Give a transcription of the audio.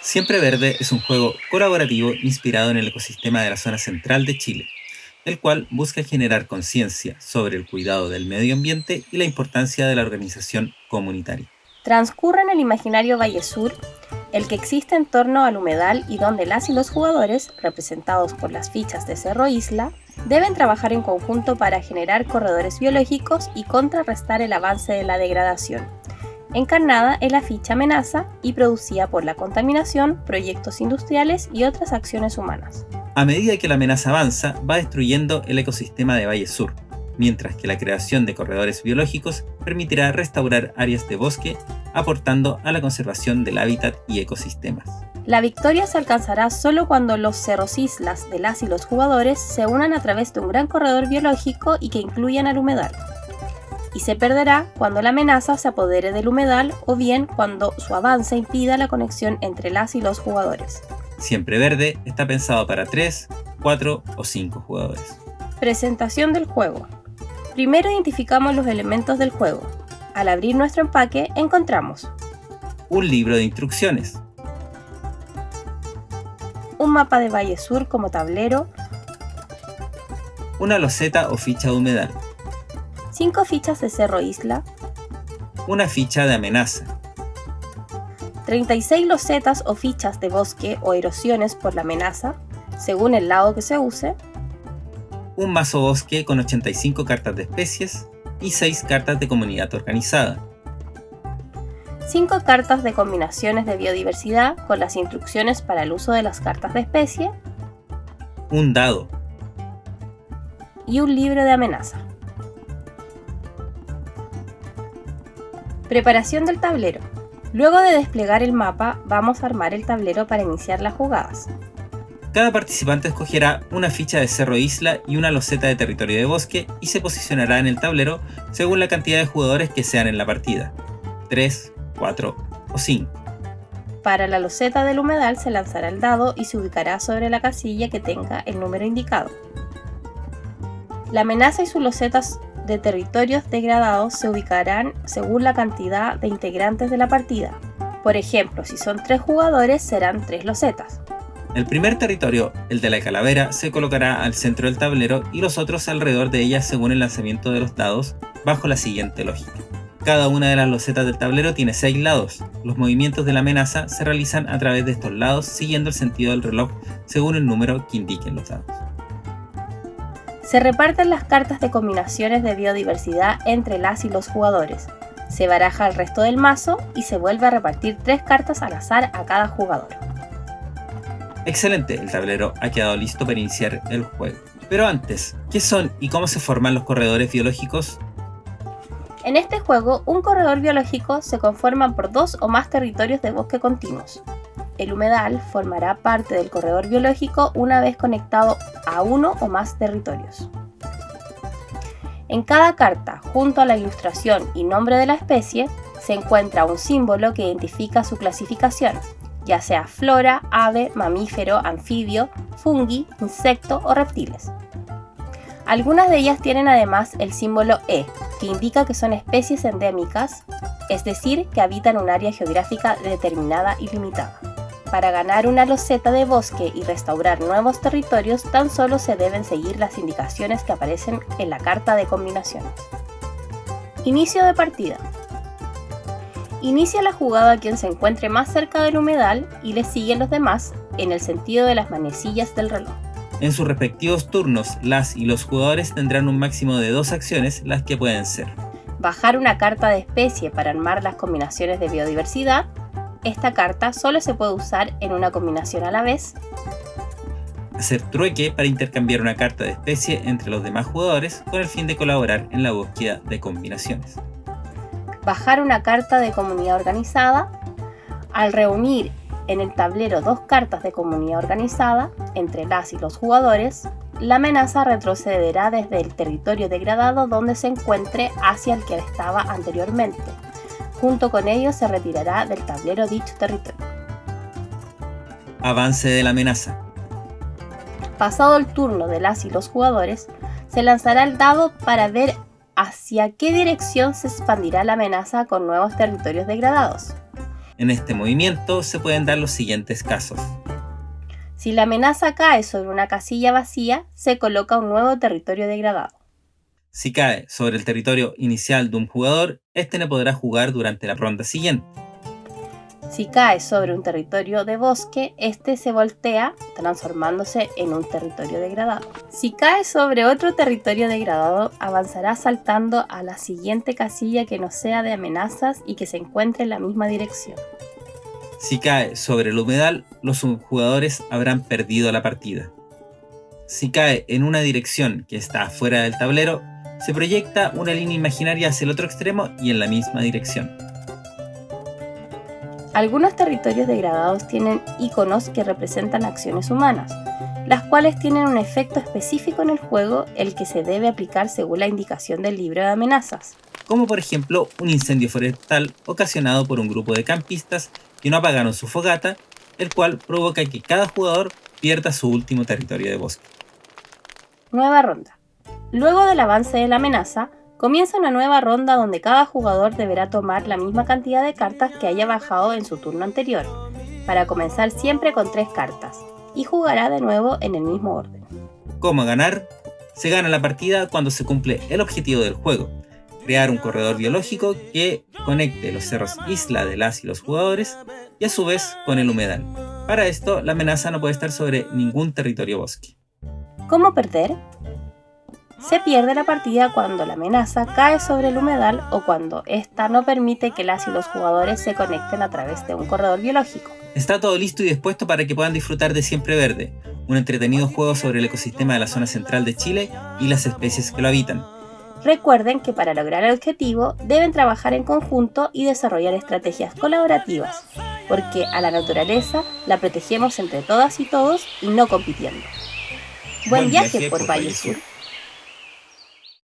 Siempre Verde es un juego colaborativo inspirado en el ecosistema de la zona central de Chile, el cual busca generar conciencia sobre el cuidado del medio ambiente y la importancia de la organización comunitaria. Transcurre en el imaginario Valle Sur, el que existe en torno al humedal y donde las y los jugadores, representados por las fichas de Cerro Isla, deben trabajar en conjunto para generar corredores biológicos y contrarrestar el avance de la degradación, encarnada en la ficha amenaza y producida por la contaminación, proyectos industriales y otras acciones humanas. A medida que la amenaza avanza, va destruyendo el ecosistema de Valle Sur, mientras que la creación de corredores biológicos permitirá restaurar áreas de bosque, aportando a la conservación del hábitat y ecosistemas. La victoria se alcanzará solo cuando los cerros islas de las y los jugadores se unan a través de un gran corredor biológico y que incluyan al humedal. Y se perderá cuando la amenaza se apodere del humedal o bien cuando su avance impida la conexión entre las y los jugadores. Siempre Verde está pensado para 3, 4 o 5 jugadores. Presentación del juego. Primero identificamos los elementos del juego. Al abrir nuestro empaque encontramos Un libro de instrucciones, un mapa de Valle Sur como tablero, una loseta o ficha de humedal, 5 fichas de Cerro Isla, una ficha de amenaza, 36 losetas o fichas de bosque o erosiones por la amenaza, según el lado que se use, un mazo bosque con 85 cartas de especies y 6 cartas de comunidad organizada, 5 cartas de combinaciones de biodiversidad con las instrucciones para el uso de las cartas de especie un dado, y un libro de amenaza. Preparación del tablero. Luego de desplegar el mapa, vamos a armar el tablero para iniciar las jugadas. Cada participante escogerá una ficha de Cerro Isla y una loseta de territorio de bosque y se posicionará en el tablero según la cantidad de jugadores que sean en la partida, 3, 4 o 5. Para la loseta del humedal se lanzará el dado y se ubicará sobre la casilla que tenga el número indicado. La amenaza y sus losetas de territorios degradados se ubicarán según la cantidad de integrantes de la partida. Por ejemplo, si son 3 jugadores serán 3 losetas. El primer territorio, el de la calavera, se colocará al centro del tablero y los otros alrededor de ella según el lanzamiento de los dados, bajo la siguiente lógica. Cada una de las losetas del tablero tiene 6 lados. Los movimientos de la amenaza se realizan a través de estos lados siguiendo el sentido del reloj según el número que indiquen los dados. Se reparten las cartas de combinaciones de biodiversidad entre las y los jugadores. Se baraja el resto del mazo y se vuelve a repartir 3 cartas al azar a cada jugador. Excelente, el tablero ha quedado listo para iniciar el juego. Pero antes, ¿qué son y cómo se forman los corredores biológicos? En este juego, un corredor biológico se conforma por 2 o más territorios de bosque continuos. El humedal formará parte del corredor biológico una vez conectado a uno o más territorios. En cada carta, junto a la ilustración y nombre de la especie, se encuentra un símbolo que identifica su clasificación, ya sea flora, ave, mamífero, anfibio, fungi, insecto o reptiles. Algunas de ellas tienen además el símbolo E, que indica que son especies endémicas, es decir, que habitan un área geográfica determinada y limitada. Para ganar una loseta de bosque y restaurar nuevos territorios, tan solo se deben seguir las indicaciones que aparecen en la carta de combinaciones. Inicio de partida. Inicia la jugada quien se encuentre más cerca del humedal y le siguen los demás en el sentido de las manecillas del reloj. En sus respectivos turnos, las y los jugadores tendrán un máximo de 2 acciones, las que pueden ser: bajar una carta de especie para armar las combinaciones de biodiversidad. Esta carta solo se puede usar en una combinación a la vez. Hacer trueque para intercambiar una carta de especie entre los demás jugadores con el fin de colaborar en la búsqueda de combinaciones. Bajar una carta de comunidad organizada. Al reunir en el tablero 2 cartas de comunidad organizada entre las y los jugadores, la amenaza retrocederá desde el territorio degradado donde se encuentre hacia el que estaba anteriormente. Junto con ello se retirará del tablero dicho territorio. Avance de la amenaza. Pasado el turno de las y los jugadores, se lanzará el dado para ver hacia qué dirección se expandirá la amenaza con nuevos territorios degradados. En este movimiento se pueden dar los siguientes casos. Si la amenaza cae sobre una casilla vacía, se coloca un nuevo territorio degradado. Si cae sobre el territorio inicial de un jugador, este no podrá jugar durante la ronda siguiente. Si cae sobre un territorio de bosque, este se voltea, transformándose en un territorio degradado. Si cae sobre otro territorio degradado, avanzará saltando a la siguiente casilla que no sea de amenazas y que se encuentre en la misma dirección. Si cae sobre el humedal, los jugadores habrán perdido la partida. Si cae en una dirección que está fuera del tablero, se proyecta una línea imaginaria hacia el otro extremo y en la misma dirección. Algunos territorios degradados tienen iconos que representan acciones humanas, las cuales tienen un efecto específico en el juego, el que se debe aplicar según la indicación del libro de amenazas. Como por ejemplo un incendio forestal ocasionado por un grupo de campistas que no apagaron su fogata, el cual provoca que cada jugador pierda su último territorio de bosque. Nueva ronda. Luego del avance de la amenaza, comienza una nueva ronda donde cada jugador deberá tomar la misma cantidad de cartas que haya bajado en su turno anterior, para comenzar siempre con 3 cartas, y jugará de nuevo en el mismo orden. ¿Cómo ganar? Se gana la partida cuando se cumple el objetivo del juego: crear un corredor biológico que conecte los cerros isla de las y los jugadores y a su vez con el humedal. Para esto, la amenaza no puede estar sobre ningún territorio bosque. ¿Cómo perder? Se pierde la partida cuando la amenaza cae sobre el humedal o cuando ésta no permite que las y los jugadores se conecten a través de un corredor biológico. Está todo listo y dispuesto para que puedan disfrutar de Siempre Verde, un entretenido juego sobre el ecosistema de la zona central de Chile y las especies que lo habitan. Recuerden que para lograr el objetivo deben trabajar en conjunto y desarrollar estrategias colaborativas, porque a la naturaleza la protegemos entre todas y todos y no compitiendo. Buen viaje por Valle Sur.